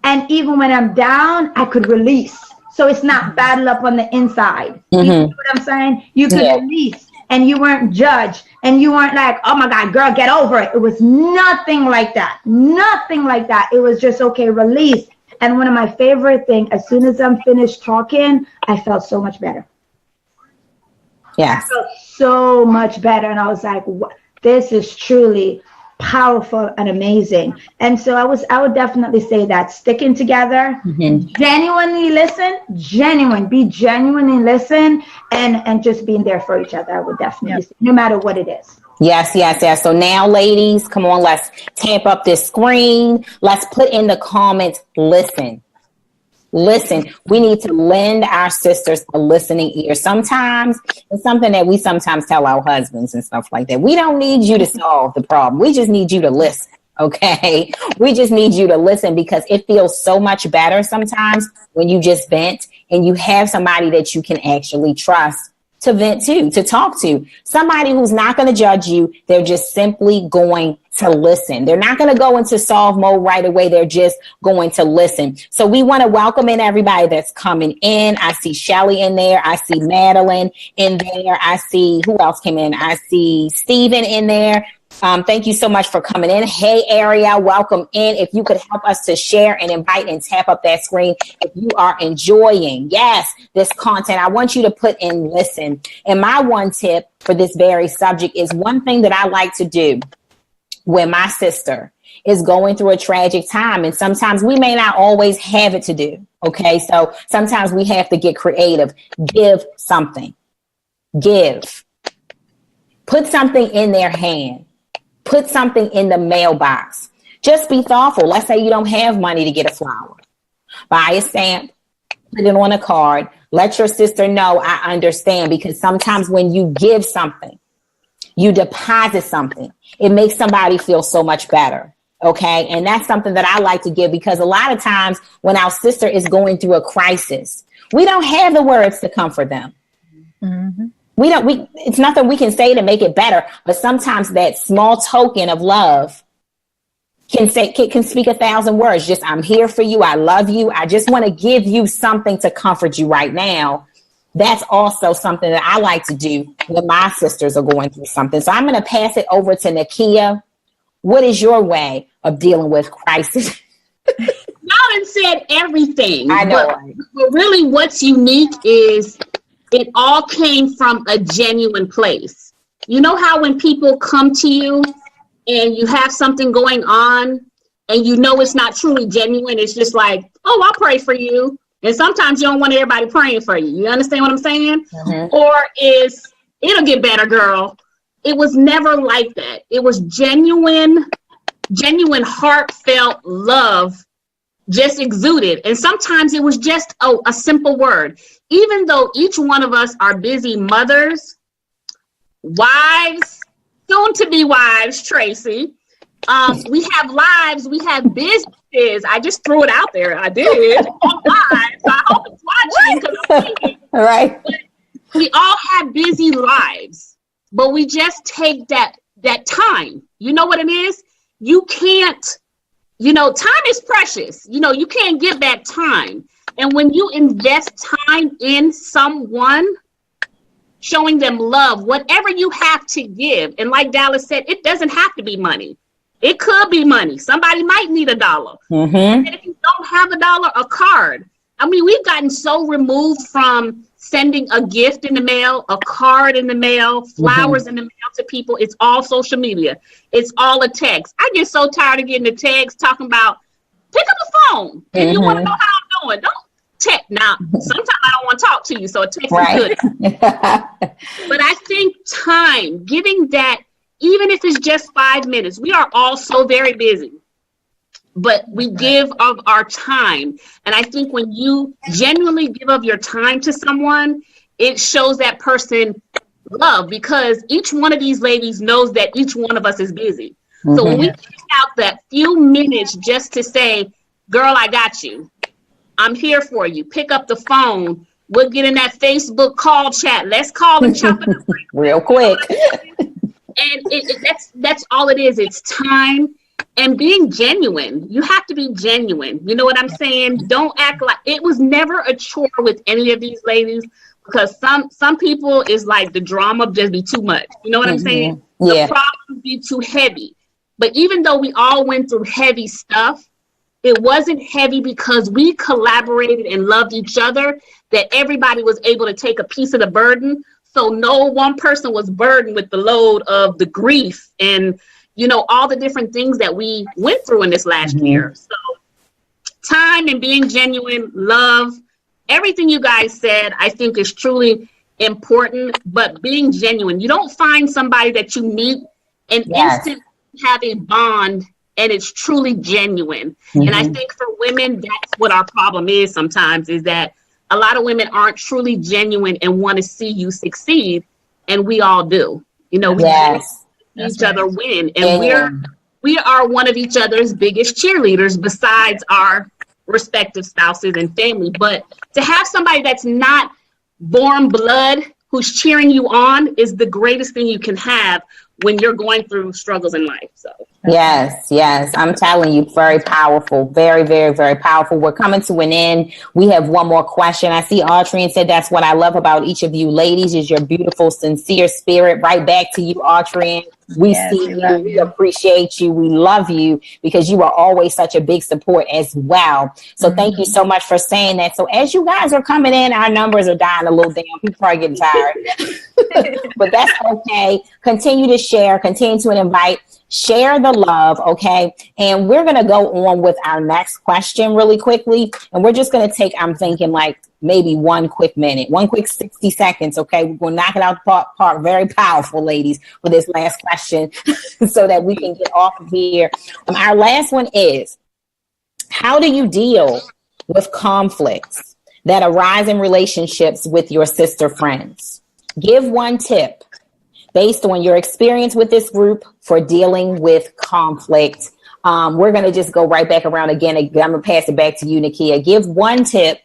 And even when I'm down, I could release. So it's not battle up on the inside. You know what I'm saying? You could release, and you weren't judged, and you weren't like, oh my God, girl, get over it. It was nothing like that. Nothing like that. It was just, okay, release. And one of my favorite things, as soon as I'm finished talking, I felt so much better. Yes. I felt so much better. And I was like, this is truly powerful and amazing. And so I would definitely say that sticking together, genuinely listen, be genuinely listen, and just being there for each other. I would definitely say, no matter what it is. Yes. So now, ladies, come on, let's tamp up this screen. Let's put in the comments, listen. We need to lend our sisters a listening ear. Sometimes it's something that we sometimes tell our husbands and stuff like that. We don't need you to solve the problem. We just need you to listen. Okay. We just need you to listen, because it feels so much better sometimes when you just vent and you have somebody that you can actually trust to vent to talk to. Somebody who's not going to judge you. They're just simply going to listen. They're not going to go into solve mode right away. They're just going to listen. So we want to welcome in everybody that's coming in. I see Shelly in there. I see Madeline in there. I see, who else came in? I see Steven in there. Thank you so much for coming in. Hey, Ariel, welcome in. If you could help us to share and invite and tap up that screen if you are enjoying, this content, I want you to put in listen. And my one tip for this very subject is one thing that I like to do when my sister is going through a tragic time. And sometimes we may not always have it to do. Okay, so sometimes we have to get creative. Give something. Put something in their hand. Put something in the mailbox. Just be thoughtful. Let's say you don't have money to get a flower. Buy a stamp, put it on a card. Let your sister know, I understand, because sometimes when you give something, you deposit something, it makes somebody feel so much better. Okay. And that's something that I like to give, because a lot of times when our sister is going through a crisis, we don't have the words to comfort them. Mm-hmm. It's nothing we can say to make it better, but sometimes that small token of love can speak 1,000 words. Just, I'm here for you. I love you. I just want to give you something to comfort you right now. That's also something that I like to do when my sisters are going through something. So I'm going to pass it over to Nakia. What is your way of dealing with crisis? Y'all done said everything. I know. But really what's unique is it all came from a genuine place. You know how when people come to you and you have something going on and you know it's not truly genuine, it's just like, oh, I'll pray for you. And sometimes you don't want everybody praying for you. You understand what I'm saying? Mm-hmm. Or it'll get better, girl. It was never like that. It was genuine, heartfelt love just exuded. And sometimes it was just a simple word. Even though each one of us are busy mothers, wives, soon to be wives, Tracy. We have lives, we have businesses. I just threw it out there. I did. On live, so I hope it's watching because I'm thinking. All right. But we all have busy lives, but we just take that time. You know what it is? You can't time is precious. You can't get back time. And when you invest time in someone, showing them love, whatever you have to give. And like Dallas said, it doesn't have to be money. It could be money. Somebody might need $1. And if you don't have $1, a card. I mean, we've gotten so removed from sending a gift in the mail, a card in the mail, flowers in the mail to people. It's all social media. It's all a text. I get so tired of getting a text talking about, pick up the phone. If you want to know how I'm doing, don't text. Now, sometimes I don't want to talk to you, so a text is good. But I think time, giving that, even if it's just 5 minutes, we are all so very busy. But we give of our time. And I think when you genuinely give of your time to someone, it shows that person love, because each one of these ladies knows that each one of us is busy. So when we take out that few minutes just to say, girl, I got you. I'm here for you. Pick up the phone. We'll get in that Facebook call chat. Let's call and chop it up real quick. And that's all it is. It's time. And being genuine, you have to be genuine. You know what I'm saying? Don't act like it was never a chore with any of these ladies, because some people is like the drama just be too much. You know what I'm saying? The problems be too heavy. But even though we all went through heavy stuff, it wasn't heavy because we collaborated and loved each other, that everybody was able to take a piece of the burden. So no one person was burdened with the load of the grief and all the different things that we went through in this last year. So time and being genuine, love, everything you guys said, I think is truly important, but being genuine. You don't find somebody that you meet and instantly have a bond and it's truly genuine. And I think for women, that's what our problem is sometimes, is that a lot of women aren't truly genuine and want to see you succeed. And we all do. We each other win, and we are one of each other's biggest cheerleaders besides our respective spouses and family. But to have somebody that's not warm blood who's cheering you on is the greatest thing you can have when you're going through struggles in life. So yes, I'm telling you, very powerful, very, very, very powerful. We're coming to an end. We have one more question. I see Audrey said, that's what I love about each of you ladies, is your beautiful, sincere spirit. Right back to you, Audrey. We see you, we appreciate you, we love you, because you are always such a big support as well. So thank you so much for saying that. So as you guys are coming in, our numbers are dying a little down. People probably getting tired, but that's okay. Continue to share, continue to invite, share the love. Okay. And we're going to go on with our next question really quickly. And we're just going to take, I'm thinking like maybe one quick minute, one quick 60 seconds. Okay. We're going to knock it out the park. Very powerful, ladies, for this last question so that we can get off of here. Our last one is, how do you deal with conflicts that arise in relationships with your sister friends? Give one tip based on your experience with this group for dealing with conflict. We're going to just go right back around again. I'm going to pass it back to you, Nakia. Give one tip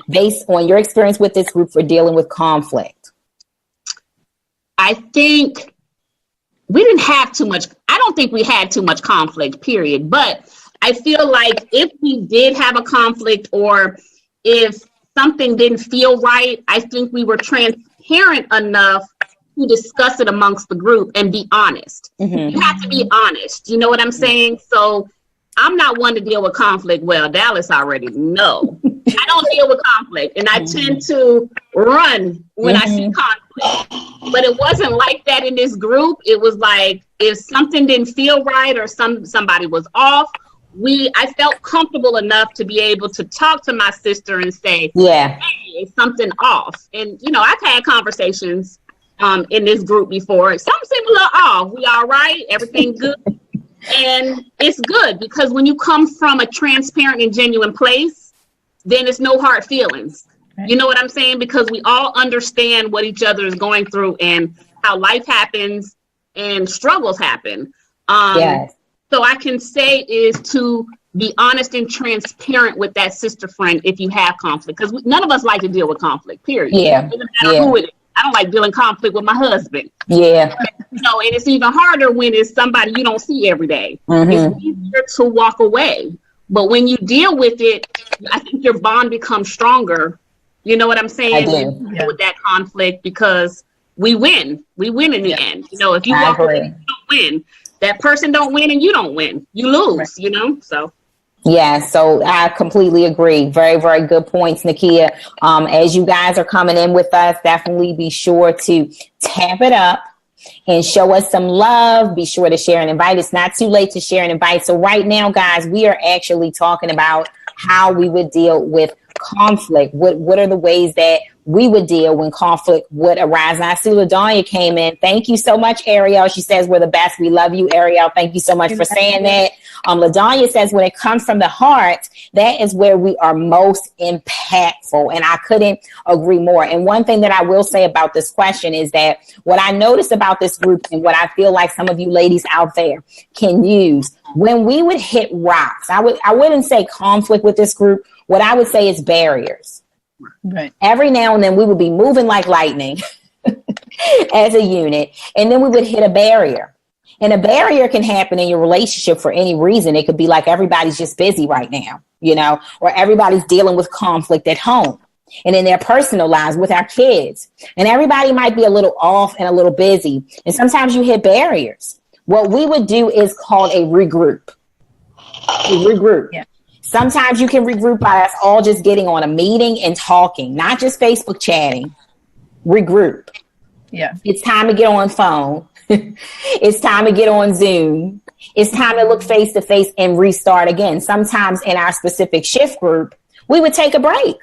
based on your experience with this group for dealing with conflict. I think we didn't have too much. I don't think we had too much conflict, period. But I feel like if we did have a conflict, or if something didn't feel right, I think we were transparent enough to discuss it amongst the group and be honest. You have to be honest. You know what I'm saying? So I'm not one to deal with conflict. Well, Dallas already know. I don't deal with conflict, and I tend to run when I see conflict. But it wasn't like that in this group. It was like, if something didn't feel right or somebody was off, I felt comfortable enough to be able to talk to my sister and say, hey, is something off? And I've had conversations in this group before. Something seemed a little off. We all right? Everything good? And it's good, because when you come from a transparent and genuine place, then it's no hard feelings. You know what I'm saying? Because we all understand what each other is going through and how life happens and struggles happen. So I can say is to be honest and transparent with that sister friend if you have conflict, because none of us like to deal with conflict, period. It doesn't matter who it is. I don't like dealing conflict with my husband. Yeah. You know, and it's even harder when it's somebody you don't see every day. Mm-hmm. It's easier to walk away. But when you deal with it, I think your bond becomes stronger. You know what I'm saying? I do. When you deal with that conflict, because we win. We win in the end. You know, if you walk away, you don't win. That person don't win and you don't win. You lose, you know? So. Yeah, so I completely agree. Very, very good points, Nakia. As you guys are coming in with us, definitely be sure to tap it up and show us some love. Be sure to share and invite. It's not too late to share and invite. So right now, guys, we are actually talking about how we would deal with conflict. What are the ways that we would deal when conflict would arise? And I see LaDonya came in. Thank you so much, Ariel. She says we're the best. We love you, Ariel. Thank you so much for saying that. LaDonya says when it comes from the heart, that is where we are most impactful. And I couldn't agree more. And one thing that I will say about this question is that what I noticed about this group and what I feel like some of you ladies out there can use when we would hit rocks, I wouldn't say conflict with this group. What I would say is barriers. Right. Every now and then we would be moving like lightning as a unit, and then we would hit a barrier. And a barrier can happen in your relationship for any reason. It could be like everybody's just busy right now, you know, or everybody's dealing with conflict at home and in their personal lives with our kids. And everybody might be a little off and a little busy. And sometimes you hit barriers. What we would do is called a regroup. Yeah. Sometimes you can regroup by us all just getting on a meeting and talking, not just Facebook chatting. Regroup. Yeah. It's time to get on phone. It's time to get on Zoom. It's time to look face to face and restart again. Sometimes in our specific shift group, we would take a break.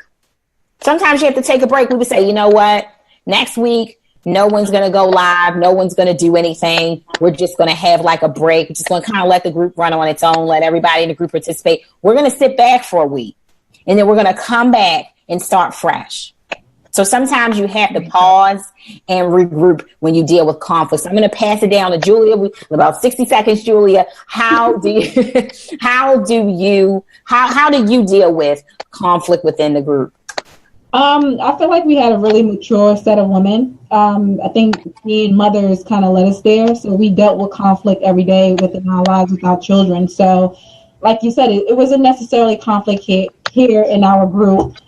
Sometimes you have to take a break. We would say, you know what? Next week, no one's going to go live. No one's going to do anything. We're just going to have like a break. We're just going to kind of let the group run on its own. Let everybody in the group participate. We're going to sit back for a week. And then we're going to come back and start fresh. So sometimes you have to pause and regroup when you deal with conflict. So I'm going to pass it down to Julia. About 60 seconds, Julia. How do you deal with conflict within the group? I feel like we had a really mature set of women. I think being mothers kind of led us there. So we dealt with conflict every day within our lives with our children. So like you said, it wasn't necessarily conflict here in our group.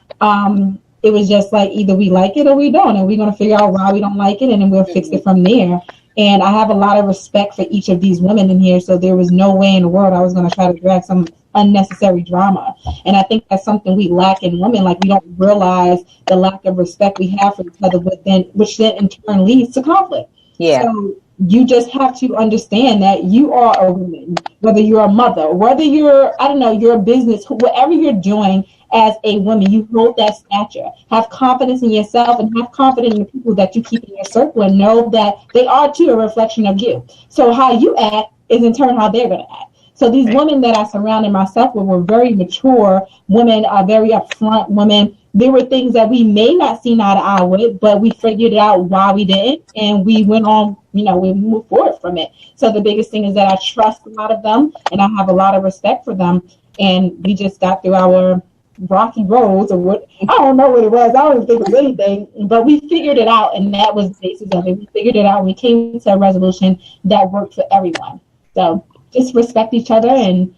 It was just like either we like it or we don't, and we're going to figure out why we don't like it, and then we'll fix it from there. And I have a lot of respect for each of these women in here, so there was no way in the world I was going to try to drag some unnecessary drama. And I think that's something we lack in women. Like, we don't realize the lack of respect we have for each other, which then in turn leads to conflict. Yeah. So you just have to understand that you are a woman, whether you're a mother, whether you're, you're a business, whatever you're doing as a woman, you hold that stature. Have confidence in yourself and have confidence in the people that you keep in your circle, and know that they are too a reflection of you. So how you act is in turn how they're going to act. So these women that I surrounded myself with were very mature women, very upfront women. There were things that we may not see eye to eye with, but we figured out why we didn't, and we went on, we moved forward from it. So the biggest thing is that I trust a lot of them, and I have a lot of respect for them, and we just got through our rocky roads, or what, I don't know what it was. I don't even think it was anything, but we figured it out, and that was the basis of it. We figured it out, and we came to a resolution that worked for everyone. So just respect each other and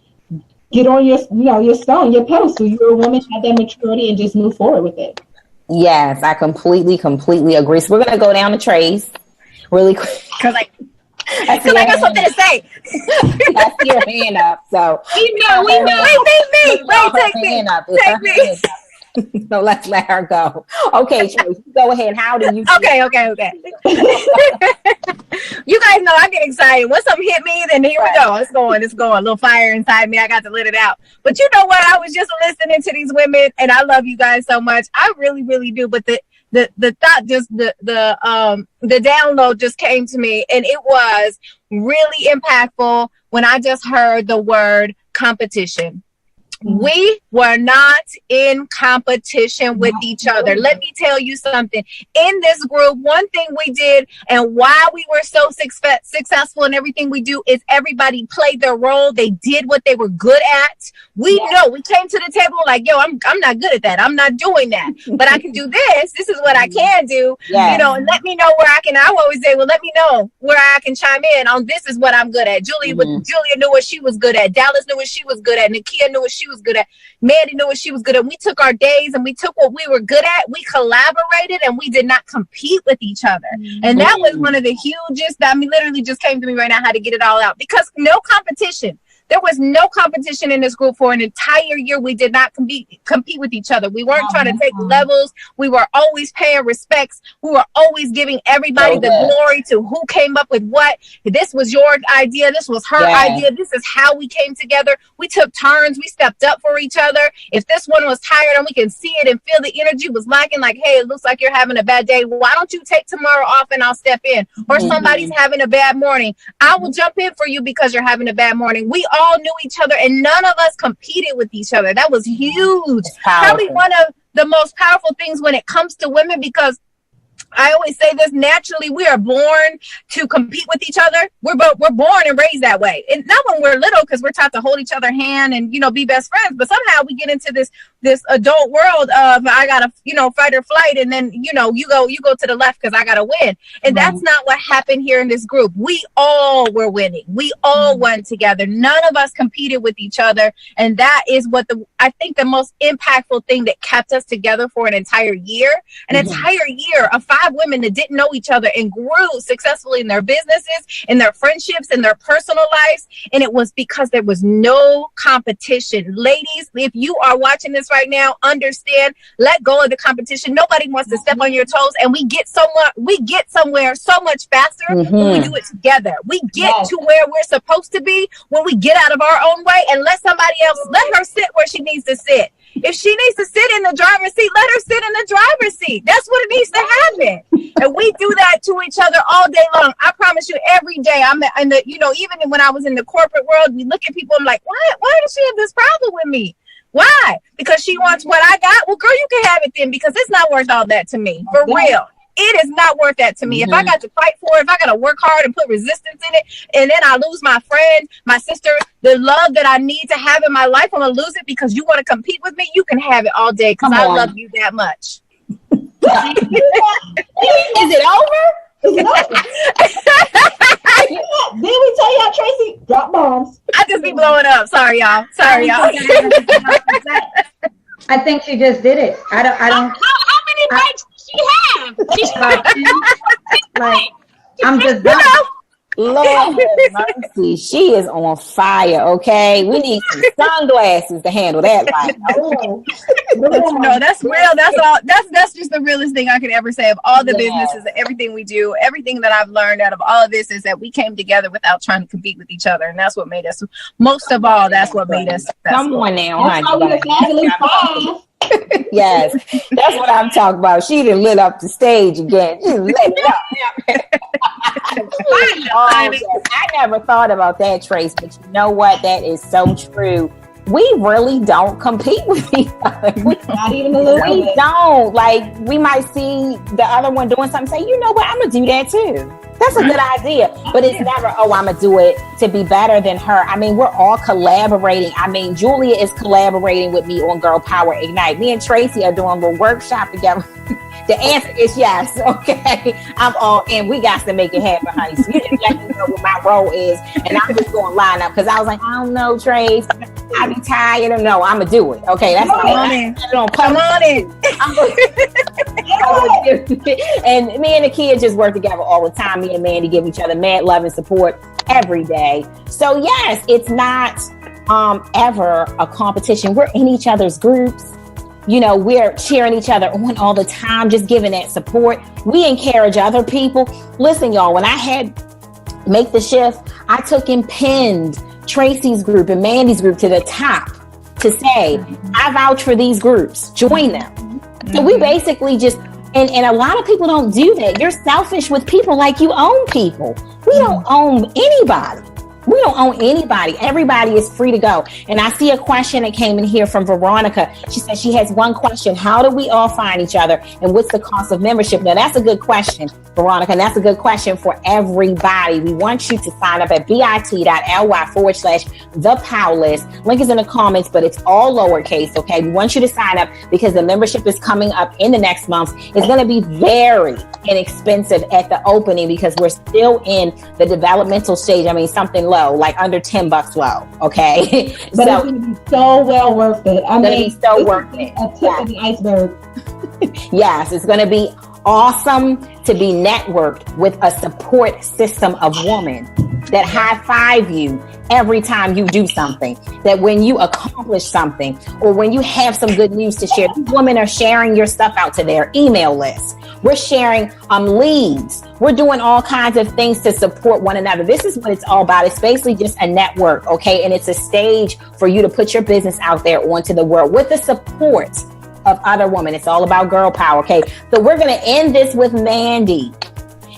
get on your stone, your pedestal. You're a woman, have that maturity, and just move forward with it. Yes, I completely agree. So we're going to go down the trays really quick. Because I got something to say. I see your hand up. So we know. Take me. So let's let her go. Okay, Trace, go ahead. How do you? Okay. You guys know I get excited. Once something hit me, then here we go. It's going. A little fire inside me. I got to let it out. But you know what? I was just listening to these women, and I love you guys so much. I really, really do. But the thought, just the download just came to me, and it was really impactful when I just heard the word competition. We were not in competition with each other. Let me tell you something. In this group, one thing we did, and why we were so successful in everything we do, is everybody played their role. They did what they were good at. We know, we came to the table like, yo, I'm not good at that. I'm not doing that, but I can do this. This is what I can do, you know, and let me know where I can. I always say, well, let me know where I can chime in on this is what I'm good at. Julia knew what she was good at. Dallas knew what she was good at. Nakia knew what she was good at. Mandy knew what she was good at. We took our days and we took what we were good at. We collaborated and we did not compete with each other. And that was one of the hugest, I mean, literally just came to me right now how to get it all out, because no competition. There was no competition in this group for an entire year. We did not compete with each other. We weren't trying to take levels. We were always paying respects. We were always giving everybody the glory to who came up with what. This was your idea. This was her idea. This is how we came together. We took turns. We stepped up for each other. If this one was tired and we can see it and feel the energy was lacking, like, hey, it looks like you're having a bad day. Why don't you take tomorrow off and I'll step in? Or somebody's having a bad morning. I will jump in for you because you're having a bad morning. We all knew each other and none of us competed with each other. That was huge. Probably one of the most powerful things when it comes to women, because I always say this, naturally we are born to compete with each other. We're born and raised that way. And not when we're little, because we're taught to hold each other hand and, you know, be best friends. But somehow we get into this adult world of I gotta, you know, fight or flight, and then, you know, you go to the left because I gotta win. And that's not what happened here in this group. We all were winning. We all won together. None of us competed with each other. And that is what I think the most impactful thing that kept us together for an entire year. An entire year of 5 women that didn't know each other and grew successfully in their businesses, in their friendships, in their personal lives. And it was because there was no competition. Ladies, if you are watching this right now, understand, let go of the competition. Nobody wants to step on your toes, and we get somewhere so much faster when we do it together. We get to where we're supposed to be when we get out of our own way and let somebody else, let her sit where she needs to sit. If she needs to sit in the driver's seat, let her sit in the driver's seat. That's what it needs to happen. And we do that to each other all day long. I promise you, every day I'm in the, you know, even when I was in the corporate world, you look at people, I'm like, why does she have this problem with me? Why? Because she wants what I got? Well, girl, you can have it then, because it's not worth all that to me. For real. It is not worth that to me. If I got to fight for it, if I got to work hard and put resistance in it, and then I lose my friend, my sister, the love that I need to have in my life, I'm going to lose it because you want to compete with me, you can have it all day because I love you that much. Is it over? Is it over? Did we tell y'all, Tracy? Drop bombs. I just be blowing up. Sorry, y'all. I think she just did it. I don't. How many bites does she have? Like, I'm just done. Lord have mercy. She is on fire, okay? We need some sunglasses to handle that right now. No, that's real. That's all. That's just the realest thing I could ever say of all the businesses and everything we do. Everything that I've learned out of all of this is that we came together without trying to compete with each other. And that's what made us, most of all, that's what made us successful. Come on now, That's why we were fabulous. Yes, that's what I'm talking about. She done lit up the stage again. She lit it up. I never thought about that, Trace, but you know what? That is so true. We really don't compete with each other. Not even a little bit. We don't. Like, we might see the other one doing something, say, you know what? I'm going to do that too. That's a good idea. But it's never, oh, I'm going to do it to be better than her. I mean, we're all collaborating. I mean, Julia is collaborating with me on Girl Power Ignite. Me and Tracy are doing a little workshop together. The answer is yes. Okay. I'm all in. We got to make it happen, honey. So you just let me know what my role is. And I'm just going to line up because I was like, I don't know, Trace. I be tired. And no, I'm going to do it. Okay. That's all. Come on in. And me and the kids just work together all the time. Me and Mandy give each other mad love and support every day. So yes, it's not ever a competition. We're in each other's groups. You know, we're cheering each other on all the time, just giving that support. We encourage other people. Listen, y'all, when I had Make the Shift, I took and pinned Tracy's group and Mandy's group to the top to say, I vouch for these groups. Join them. So we basically just, and a lot of people don't do that. You're selfish with people like you own people. We don't own anybody. We don't own anybody. Everybody is free to go. And I see a question that came in here from Veronica. She said she has one question. How do we all find each other? And what's the cost of membership? Now, that's a good question, Veronica. And that's a good question for everybody. We want you to sign up at bit.ly/the-powerless. Link is in the comments, but it's all lowercase, okay? We want you to sign up because the membership is coming up in the next month. It's going to be very inexpensive at the opening because we're still in the developmental stage. I mean, something low, like under $10 low. Okay. But so, it's going to be so well worth it. I mean, it's so worth it. A tip of the iceberg. Yes, it's going to be awesome to be networked with a support system of women that high five you every time you do something, that when you accomplish something or when you have some good news to share, these women are sharing your stuff out to their email list. We're sharing leads. We're doing all kinds of things to support one another. This is what it's all about. It's basically just a network, okay? And it's a stage for you to put your business out there onto the world with the support of other women. It's all about girl power, okay? So we're going to end this with Mandy.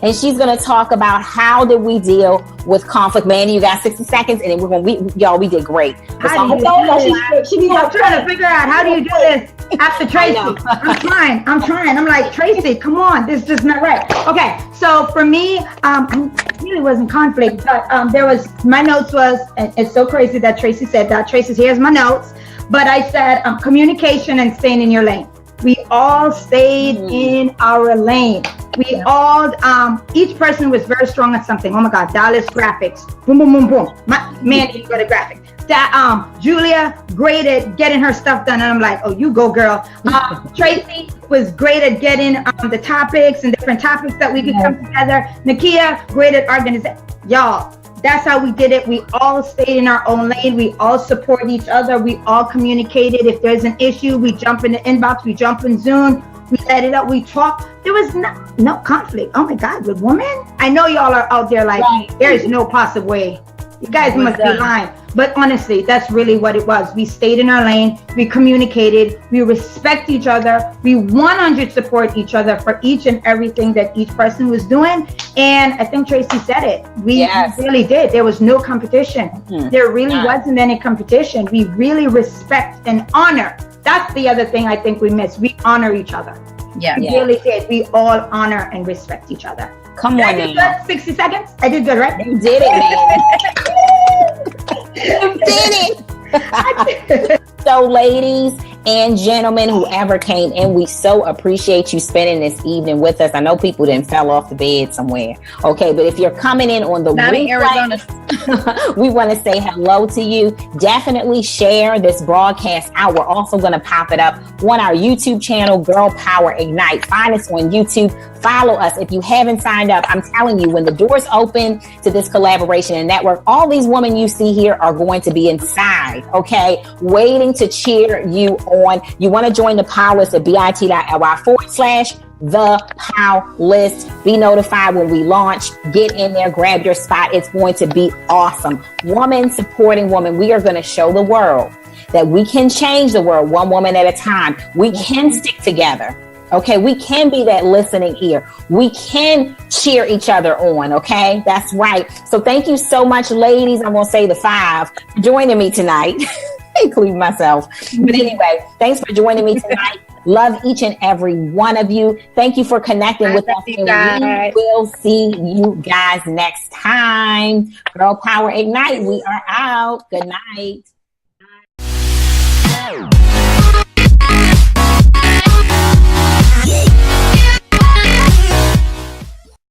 And she's going to talk about how did we deal with conflict. Mandy, you got 60 seconds, and then we did great. I'm trying to figure out how do you do this after Tracy. I'm trying. I'm like, Tracy, come on, this is just not right. Okay, so for me, it really wasn't conflict, but there was, my notes was, and it's so crazy that Tracy said that. Tracy's, here's my notes, but I said communication and staying in your lane. We all stayed in our lane. We all, each person was very strong at something. Oh my God, Dallas graphics. Boom, boom, boom, boom. Mandy, you got a graphic. That Julia, great at getting her stuff done. And I'm like, oh, you go, girl. Tracy was great at getting the topics and different topics that we could come together. Nakia, great at organizing. Y'all, that's how we did it. We all stayed in our own lane. We all support each other. We all communicated. If there's an issue, we jump in the inbox. We jump in Zoom. We set it up. We talk. There was no conflict. Oh my God, with women? I know y'all are out there like, there is no possible way. You guys must be lying. But honestly, that's really what it was. We stayed in our lane. We communicated. We respect each other. We 100 support each other for each and everything that each person was doing. And I think Tracy said it. We really did. There was no competition. There really wasn't any competition. We really respect and honor. That's the other thing I think we missed. We honor each other. We really did. We all honor and respect each other. Come on, I did good. 60 seconds. I did good, right? You did it, man. You did it. So, ladies and gentlemen, whoever came in, we so appreciate you spending this evening with us. I know people didn't fell off the bed somewhere. Okay, but if you're coming in on the not in Arizona, we want to say hello to you. Definitely share this broadcast out. We're also going to pop it up on our YouTube channel, Girl Power Ignite. Find us on YouTube. Follow us. If you haven't signed up, I'm telling you, when the doors open to this collaboration and network, all these women you see here are going to be inside, okay, waiting to cheer you on. You want to join the power list at bit.ly/the-power-list. Be notified when we launch. Get in there, grab your spot. It's going to be awesome. Woman supporting woman. We are going to show the world that we can change the world one woman at a time. We can stick together. Okay, we can be that listening ear. We can cheer each other on. Okay, that's right. So thank you so much, ladies. I'm going to say the 5 for joining me tonight, including myself. But anyway, thanks for joining me tonight. Love each and every one of you. Thank you for connecting with us. And we will see you guys next time. Girl Power Ignite. We are out. Good night.